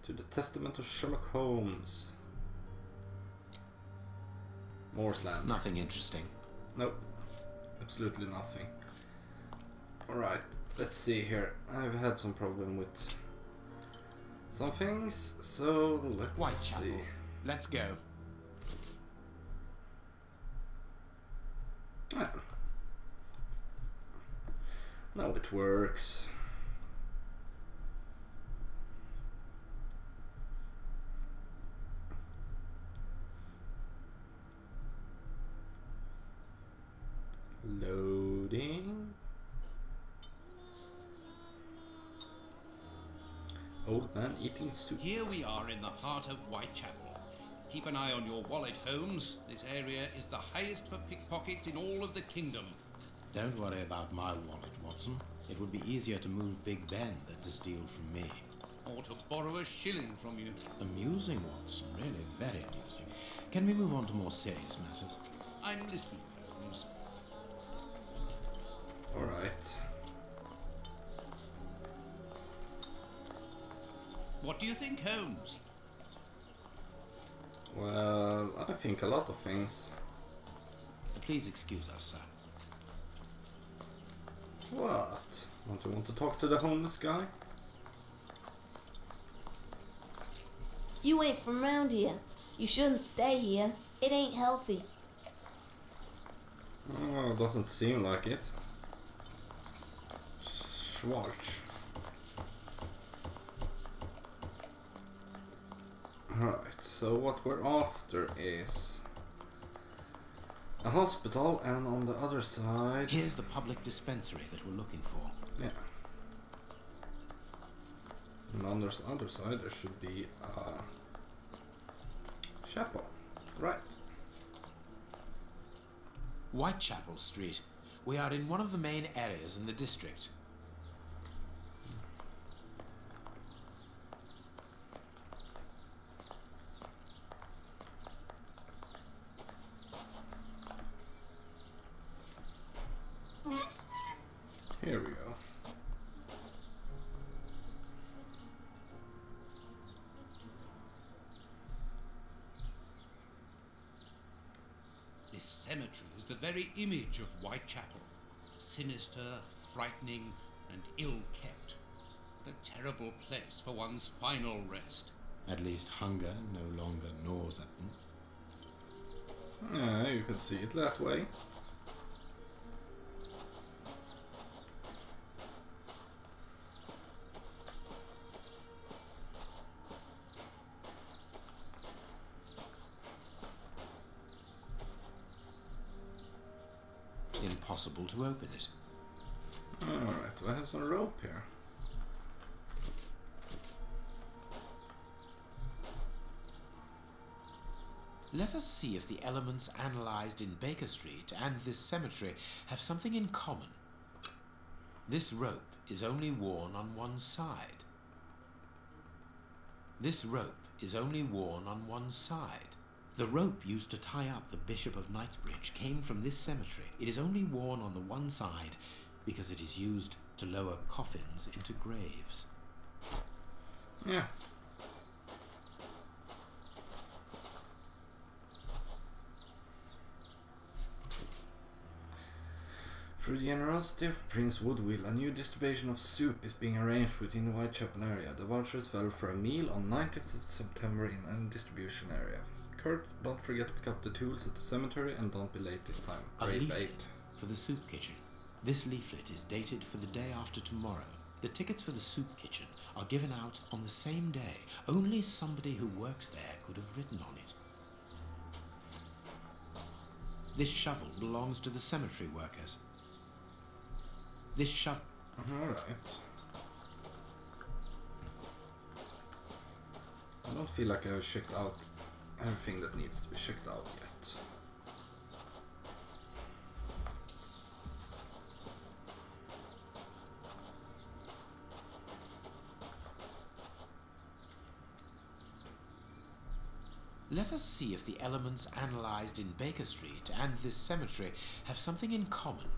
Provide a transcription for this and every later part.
To the Testament of Sherlock Holmes. More slander. Nothing interesting. Nope. Absolutely nothing. Alright, let's see here. I've had some problem with some things, so let's see. Let's go. Ah. Now it works. Loading. Old man eating soup. Here we are in the heart of Whitechapel. Keep an eye on your wallet, Holmes. This area is the highest for pickpockets in all of the kingdom. Don't worry about my wallet, Watson. It would be easier to move Big Ben than to steal from me. Or to borrow a shilling from you. Amusing, Watson. Really very amusing. Can we move on to more serious matters? I'm listening, Holmes. Alright. What do you think, Holmes? Well, I think a lot of things. Please excuse us, sir. What? Don't you want to talk to the homeless guy? You ain't from around here. You shouldn't stay here. It ain't healthy. Oh, doesn't seem like it. Schwartz. Right, so what we're after is a hospital, and on the other side... Here's the public dispensary that we're looking for. Yeah. And on the other side there should be a chapel. Right. Whitechapel Street. We are in one of the main areas in the district. Here we go. This cemetery is the very image of Whitechapel. Sinister, frightening, and ill-kept. What a terrible place for one's final rest. At least hunger no longer gnaws at them. Yeah, you could see it that way. Impossible to open it. Alright, I have some rope here. Let us see if the elements analyzed in Baker Street and this cemetery have something in common. This rope is only worn on one side. This rope is only worn on one side. The rope used to tie up the Bishop of Knightsbridge came from this cemetery. It is only worn on the one side because it is used to lower coffins into graves. Yeah. Through the generosity of Prince Woodwill, a new distribution of soup is being arranged within the Whitechapel area. The vouchers fell for a meal on 19th of September in a distribution area. Kurt, don't forget to pick up the tools at the cemetery and don't be late this time. A Great leaflet late. for the soup kitchen. This leaflet is dated for the day after tomorrow. The tickets for the soup kitchen are given out on the same day. Only somebody who works there could have written on it. This shovel belongs to the cemetery workers. This shovel... Alright. I don't feel like I've checked out everything that needs to be checked out yet. Let us see if the elements analyzed in Baker Street and this cemetery have something in common.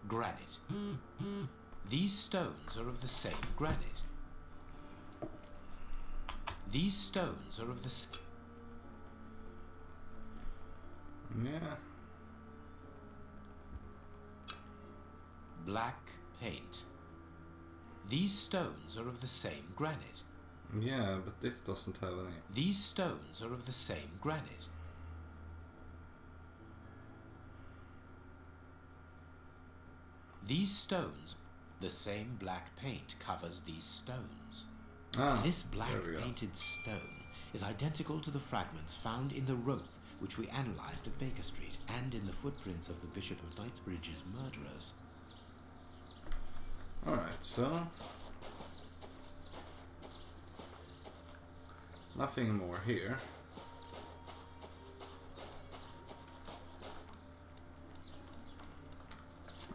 Granite. These stones are of the same granite. These stones are of the Yeah. black paint. These stones are of the same granite. Yeah, but this doesn't have any. These stones are of the same granite. These stones, the same black paint covers these stones. Ah, This black there we go. painted stone is identical to the fragments found in the rope which we analysed at Baker Street and in the footprints of the Bishop of Knightsbridge's murderers. Alright, so... nothing more here.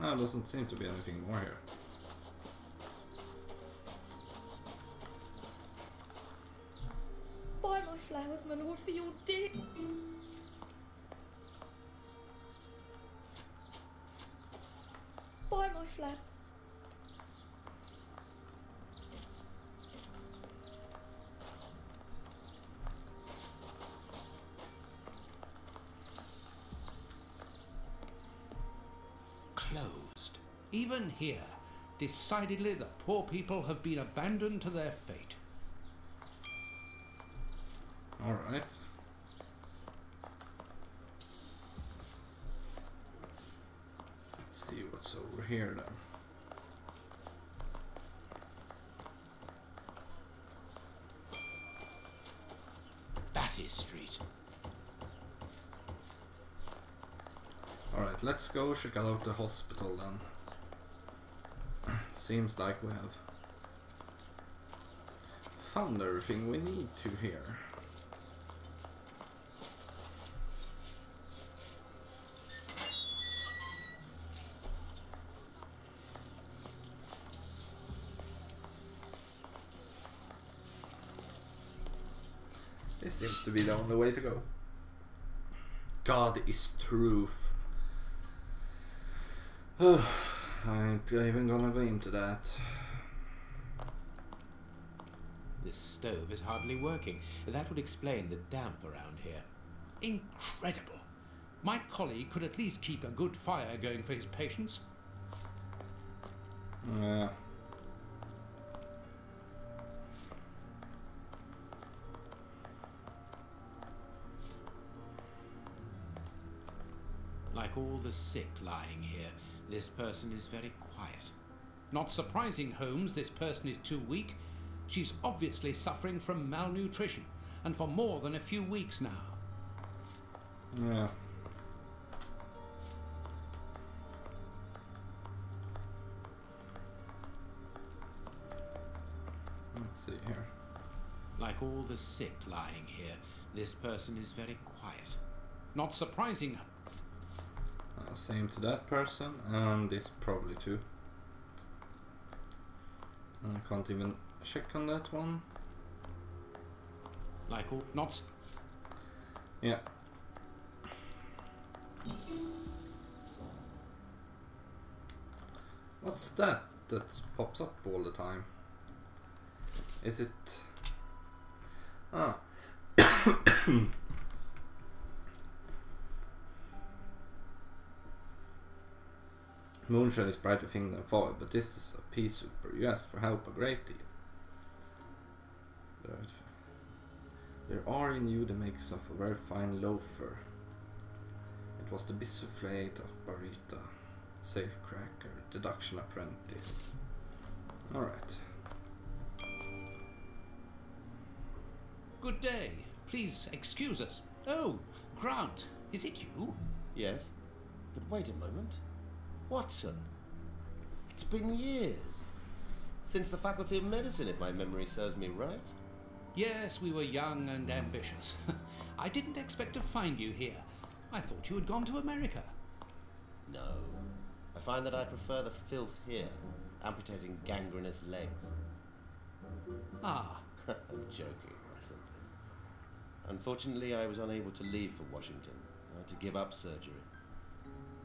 No, doesn't seem to be anything more here. Buy my flowers, my lord, for your dick. Buy my flowers. Closed. Even here, decidedly the poor people have been abandoned to their fate. Alright. Let's see what's over here then. Batty Street. Alright, let's go check out the hospital then. Seems like we have found everything we need to here. This seems to be the only way to go. God is truth. I ain't even gonna go into that. This stove is hardly working. That would explain the damp around here. Incredible. My colleague could at least keep a good fire going for his patients. Yeah. Like all the sick lying here, this person is very quiet. Not surprising, Holmes, this person is too weak. She's obviously suffering from malnutrition, and for more than a few weeks now. Yeah. Let's see here. Like all the sick lying here, this person is very quiet. Not surprising. Same to that person, and this probably too. I can't even check on that one. Like all... Not... Yeah. What's that pops up all the time? Is it... Ah. Moonshine is brighter thing than fog, but this is a pea super. You asked for help a great deal. There are in you the makers of a very fine loafer. It was the bisoufflate of Barita, safecracker, deduction apprentice. Alright. Good day. Please excuse us. Oh, Grant, is it you? Yes, but wait a moment. Watson, it's been years. Since the Faculty of Medicine, if my memory serves me right. Yes, we were young and ambitious. I didn't expect to find you here. I thought you had gone to America. No, I find that I prefer the filth here, amputating gangrenous legs. Ah, I'm joking, Watson. Unfortunately, I was unable to leave for Washington. I had to give up surgery.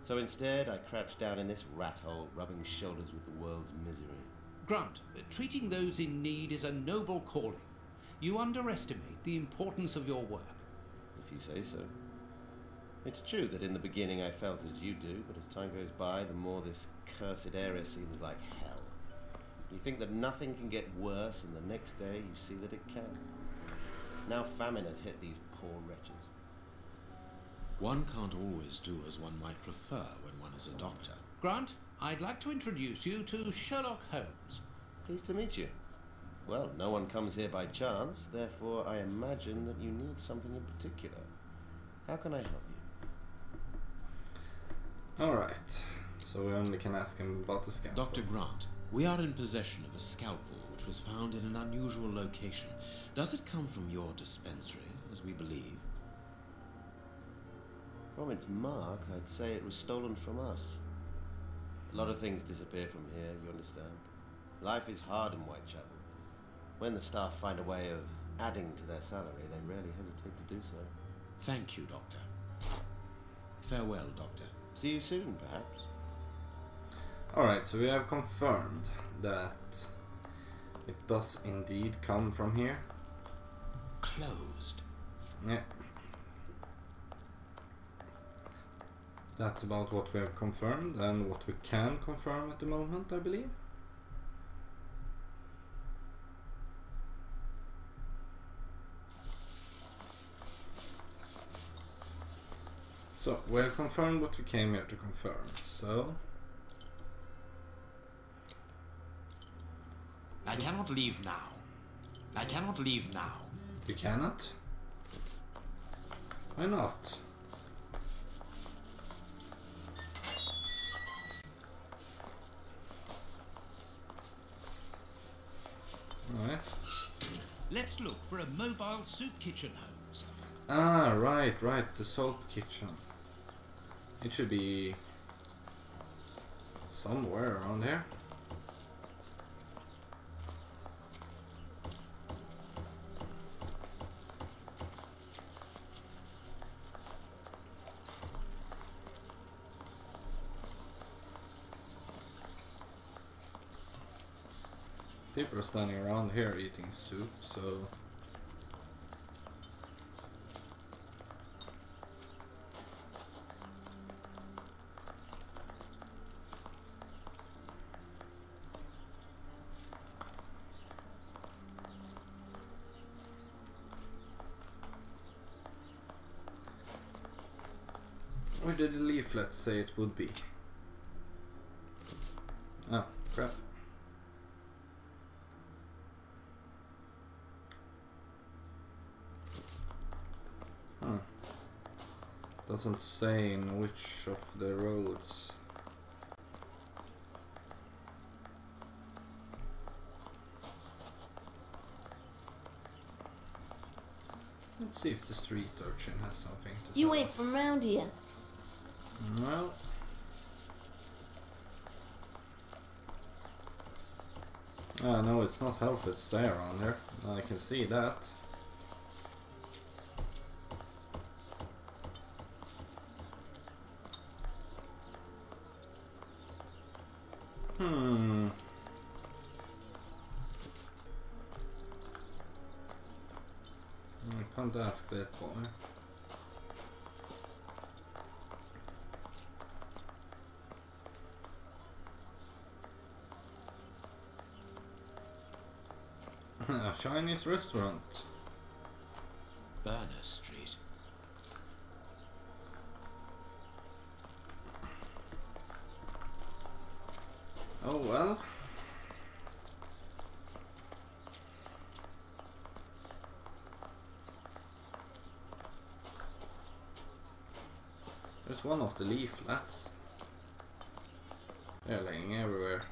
So instead, I crouched down in this rat hole, rubbing shoulders with the world's misery. Grant, treating those in need is a noble calling. You underestimate the importance of your work. If you say so. It's true that in the beginning I felt as you do, but as time goes by, the more this cursed area seems like hell. You think that nothing can get worse, and the next day you see that it can. Now famine has hit these poor wretches. One can't always do as one might prefer when one is a doctor. Grant, I'd like to introduce you to Sherlock Holmes. Pleased to meet you. Well, no one comes here by chance, therefore I imagine that you need something in particular. How can I help you? Alright, so we only can ask him about the scalpel. Dr. Grant, we are in possession of a scalpel which was found in an unusual location. Does it come from your dispensary, as we believe? From its mark, I'd say it was stolen from us. A lot of things disappear from here, you understand. Life is hard in Whitechapel. When the staff find a way of adding to their salary, they rarely hesitate to do so. Thank you, Doctor. Farewell, Doctor. See you soon, perhaps. Alright, so we have confirmed that it does indeed come from here. Closed. Yeah. That's about what we have confirmed and what we can confirm at the moment, I believe. So, we have confirmed what we came here to confirm, so... I cannot leave now. I cannot leave now. You cannot? Why not? Alright. Let's look for a mobile soup kitchen, Holmes. Ah, right, the soap kitchen. It should be somewhere around here. People are standing around here eating soup, so... Where did the leaflet say it would be? Oh, crap. Doesn't say in which of the roads. Let's see if the street urchin has something to You tell ain't us. from round here. Well, no, it's not healthy to stay around here. I can see that. I can't ask that boy. A Chinese restaurant. Burner Street. Oh well. There's one of the leaflets. They're laying everywhere.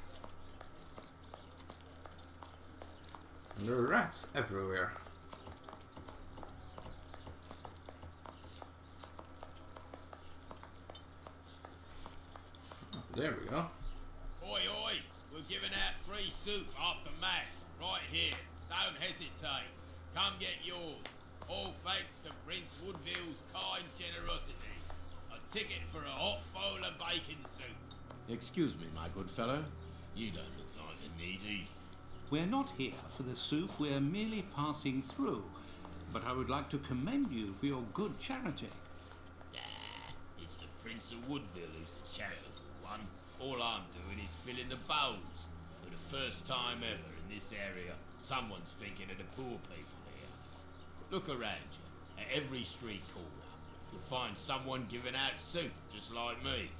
And there are rats everywhere. Oh, there we go. Oi, oi! We're giving out free soup after mass, right here. Don't hesitate. Come get yours. All thanks to Prince Woodville's kind generosity. A ticket for a hot bowl of bacon soup. Excuse me, my good fellow. You don't look like a needy. We're not here for the soup, we're merely passing through. But I would like to commend you for your good charity. It's the Prince of Woodville who's the charitable one. All I'm doing is filling the bowls. For the first time ever in this area, someone's thinking of the poor people here. Look around you. At every street corner, you'll find someone giving out soup, just like me.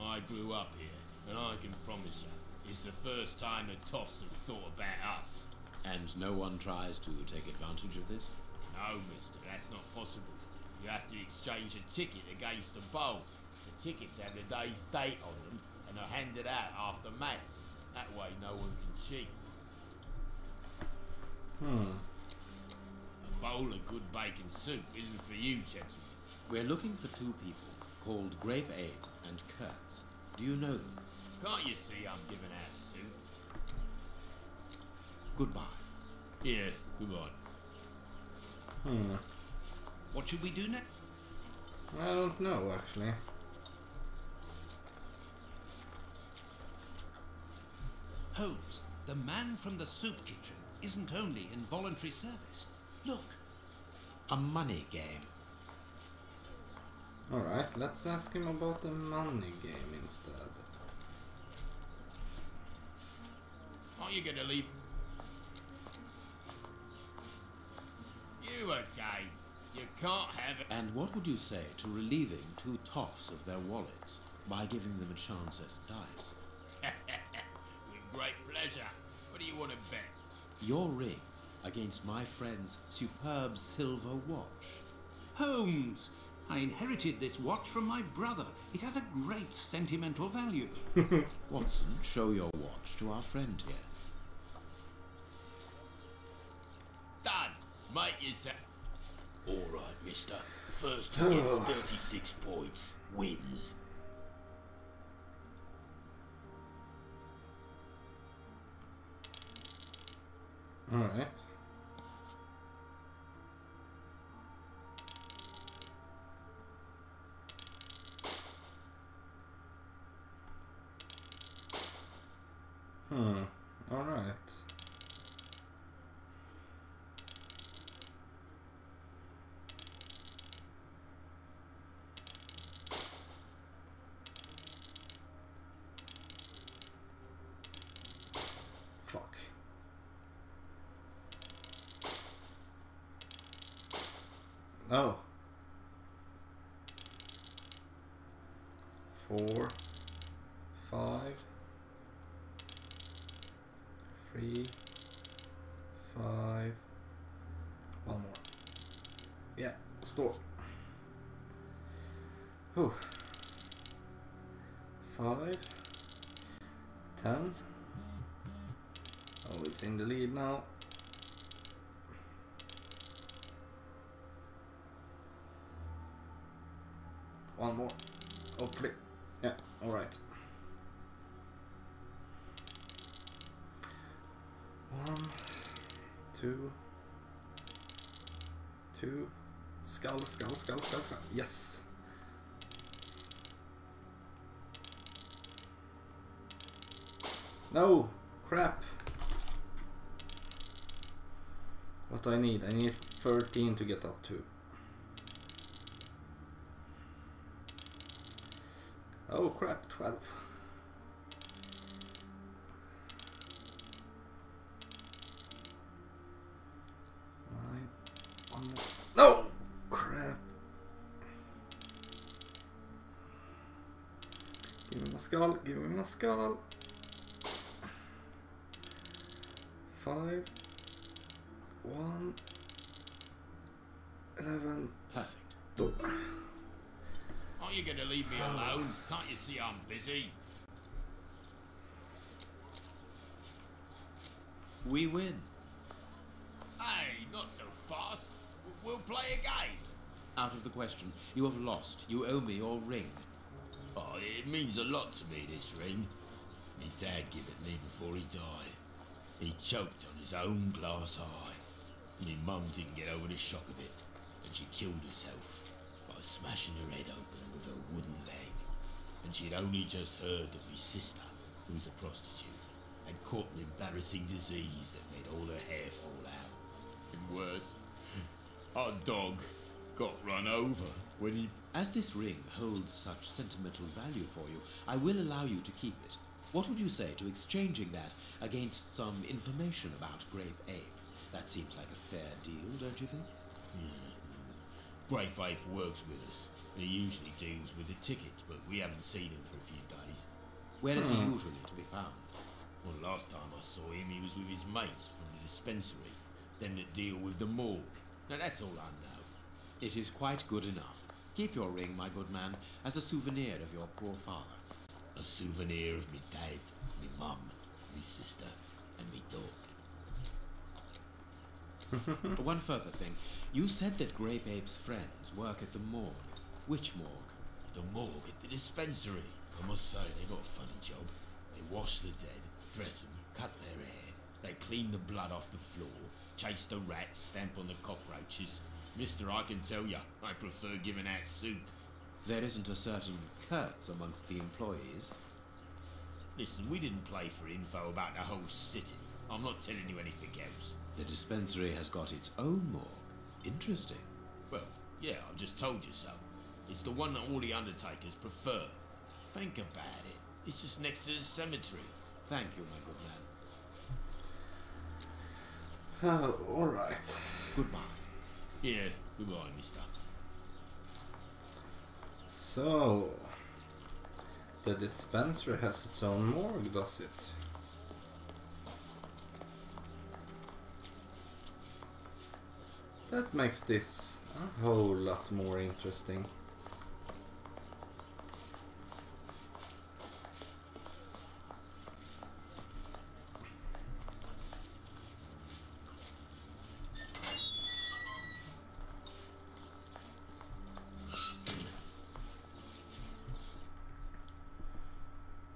I grew up here, and I can promise you, it's the first time the toffs have thought about us. And no one tries to take advantage of this? No, mister, that's not possible. You have to exchange a ticket against a bowl. The tickets have the day's date on them and are handed out after mass. That way no one can cheat. A bowl of good bacon soup isn't for you, gentlemen. We're looking for two people called Grape Abe and Kurtz. Do you know them? Can't you see I'm giving out soup? Goodbye. Yeah, goodbye. What should we do next? I don't know, actually. Holmes, the man from the soup kitchen isn't only in voluntary service. Look, A money game. Alright, let's ask him about the money game instead. Aren't you gonna leave? You again. You can't have it. And what would you say to relieving two toffs of their wallets by giving them a chance at dice? With great pleasure. What do you want to bet? Your ring against my friend's superb silver watch. Holmes, I inherited this watch from my brother. It has a great sentimental value. Watson, show your watch to our friend here. Done. Make yourself. All right, mister. First who gets 36 points wins. Alright. Alright. Fuck. Oh. 4, 5, 3, 5. One more. Yeah, store. Whew. 5, 10. Oh, it's in the lead now. One more. Hopefully. Yeah, alright. 1, 2, 2. Skull. Yes. No! Crap! What do I need? I need 13 to get up to. Oh crap, 12. 9. One more. No! Crap. Give me my skull. 5. 1. 11. Perfect. Stop. Aren't you gonna leave me alone? Can't you see I'm busy? We win. Hey, not so fast. We'll play a game. Out of the question. You have lost. You owe me your ring. Oh, it means a lot to me, this ring. Me dad gave it me before he died. He choked on his own glass eye. Me mum didn't get over the shock of it, and she killed herself by smashing her head open with her wooden leg. And she'd only just heard that my sister, who's a prostitute, and caught an embarrassing disease that made all her hair fall out. And worse, our dog got run over when he... As this ring holds such sentimental value for you, I will allow you to keep it. What would you say to exchanging that against some information about Grape Ape? That seems like a fair deal, don't you think? Grape Ape works with us. He usually deals with the tickets, but we haven't seen him for a few days. Where is he usually to be found? Well, last time I saw him, he was with his mates from the dispensary, them that deal with the morgue. Now that's all I know. It is quite good enough. Keep your ring, my good man, as a souvenir of your poor father. A souvenir of me dad, me mum, me sister, and me dog. One further thing. You said that Grape Ape's friends work at the morgue. Which morgue? The morgue at the dispensary. I must say, they got a funny job. They wash the dead, dress them, cut their hair. They clean the blood off the floor, chase the rats, stamp on the cockroaches. Mister, I can tell ya, I prefer giving out soup. There isn't a certain Kurtz amongst the employees. Listen, we didn't play for info about the whole city. I'm not telling you anything else. The dispensary has got its own morgue. Interesting. Well, yeah, I've just told you so. It's the one that all the undertakers prefer. Think about it. It's just next to the cemetery. Thank you, my good man. Alright. Goodbye. Yeah, goodbye, mister. So, the dispensary has its own morgue, does it? That makes this a whole lot more interesting.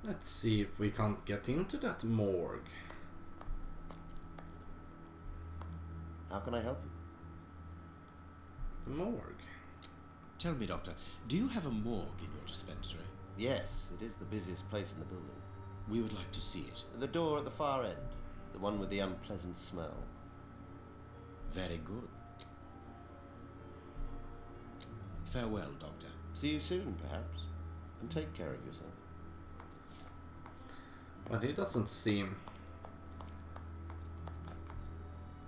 Let's see if we can't get into that morgue. How can I help you? The morgue? Tell me, Doctor, do you have a morgue in your dispensary? Yes, it is the busiest place in the building. We would like to see it. The door at the far end. The one with the unpleasant smell. Very good. Farewell, Doctor. See you soon, perhaps. And take care of yourself. But he doesn't seem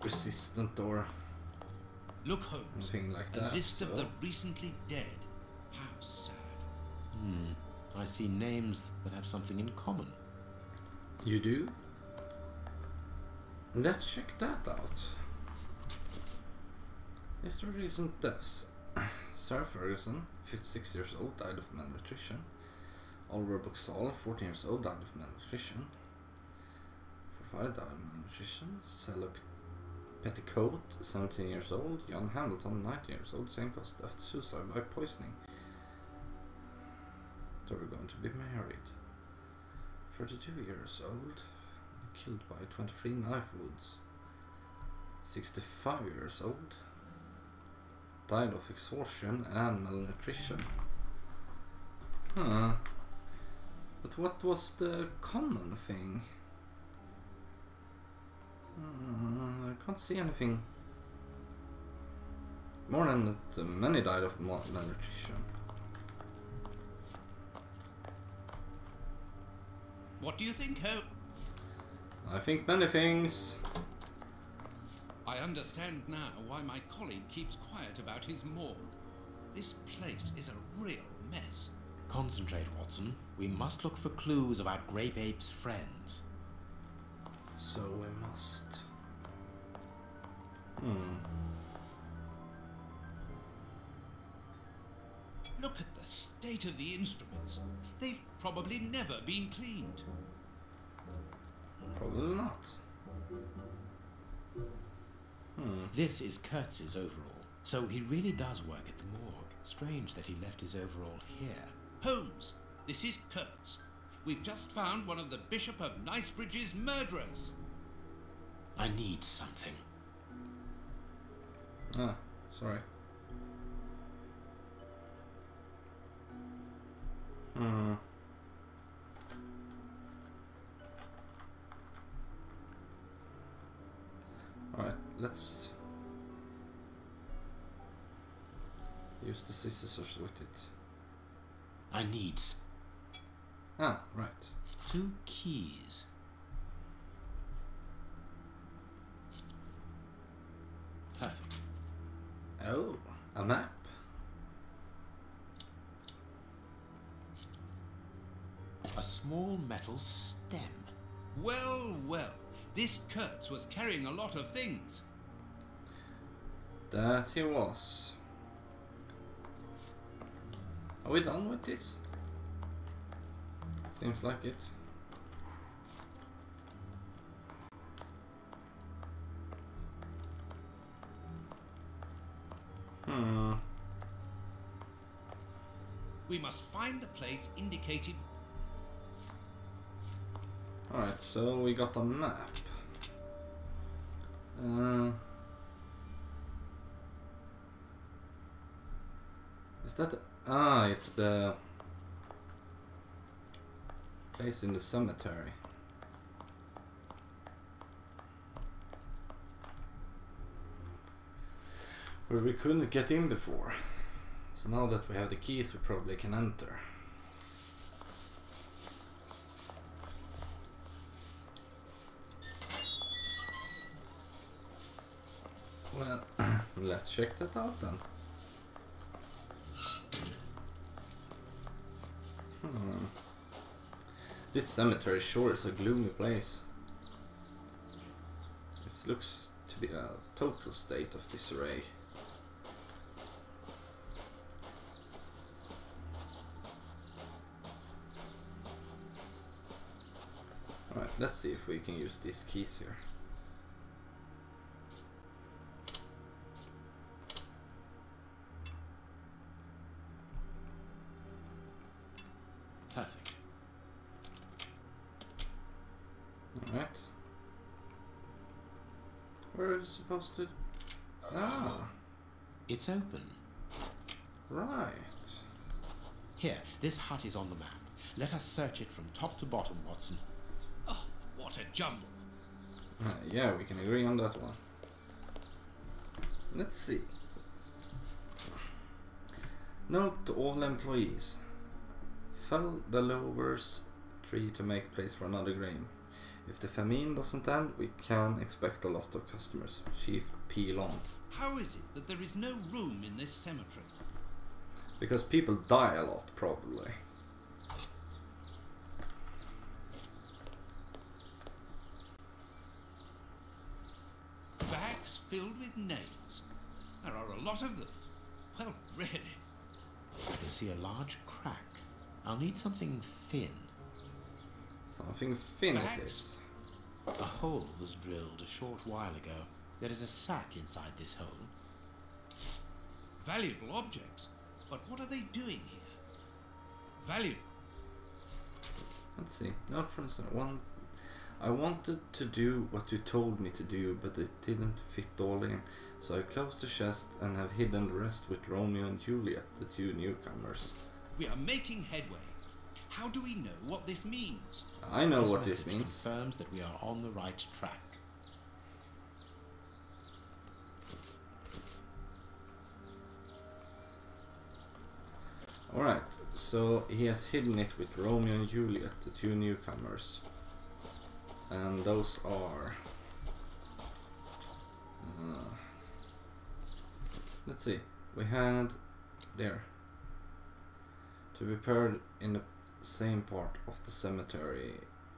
resistant or Look, Holmes. anything like A that. list so- of the recently dead. How sad. I see names that have something in common. You do? Let's check that out. List of recent deaths. Sarah Ferguson, 56 years old, died of malnutrition. Oliver Boxall, 14 years old, died of malnutrition. 45 died of malnutrition. Stella Petticoat, 17 years old. John Hamilton, 19 years old. Same cause death, suicide by poisoning. They were going to be married. 32 years old, killed by 23 knife wounds. 65 years old, died of exhaustion and malnutrition. Huh. But what was the common thing? I can't see anything more than that many died of malnutrition. What do you think, Holmes? I think many things. I understand now why my colleague keeps quiet about his morgue. This place is a real mess. Concentrate, Watson. We must look for clues about Grape Ape's friends. So we must. Look at the state of the instruments. They've probably never been cleaned. Probably not. This is Kurtz's overall, so he really does work at the morgue. Strange that he left his overall here. Holmes, this is Kurtz. We've just found one of the Bishop of Knightsbridge's murderers. I need something. Ah, sorry. let's use the scissors with it. I need Ah, right. 2 keys. Perfect. Oh, a map. A small metal stem. Well, well, this Kurtz was carrying a lot of things. That he was. Are we done with this? Seems like it. We must find the place indicated. Alright, so we got a map. Is that... Ah, it's the place in the cemetery. Where we couldn't get in before. So now that we have the keys, we probably can enter. Well, let's check that out then. This cemetery sure is a gloomy place. This looks to be a total state of disarray. Alright, let's see if we can use these keys here. Perfect. Alright. Where is it supposed to... Ah, It's open. right. Here, this hut is on the map. Let us search it from top to bottom, Watson. Oh, what a jumble. Yeah, we can agree on that one. Let's see. Note to all employees. Fell the lower's tree to make place for another grain. If the famine doesn't end, we can expect a loss of customers. Chief P. Long. How is it that there is no room in this cemetery? Because people die a lot, probably. Bags filled with nails. There are a lot of them. Well, really. I can see a large crack. I'll need something thin. Something thin it Bags? is. A hole was drilled a short while ago. There is a sack inside this hole. Valuable objects. But what are they doing here? Valuable. Let's see. Not for instance, I wanted to do what you told me to do, but it didn't fit all in. So I closed the chest and have hidden the rest with Romeo and Juliet, the 2 newcomers. We are making headway. How do we know what this means? I know what this message means. confirms that we are on the right track. Alright, so he has hidden it with Romeo and Juliet, the 2 newcomers. And those are... let's see, we had there. To be paired in the same part of the cemetery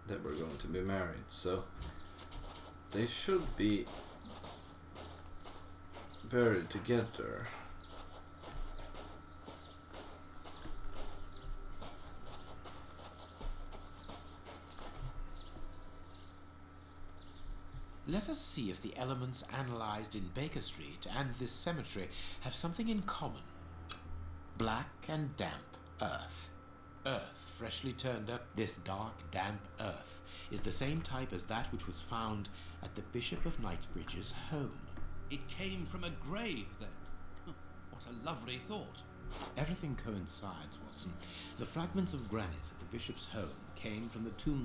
that we're going to be married, so they should be buried together. Let us see if the elements analyzed in Baker Street and this cemetery have something in common. Black and damp earth. Earth freshly turned up. This dark, damp earth is the same type as that which was found at the Bishop of Knightsbridge's home. It came from a grave, then. What a lovely thought. Everything coincides, Watson. The fragments of granite at the bishop's home came from the tombstone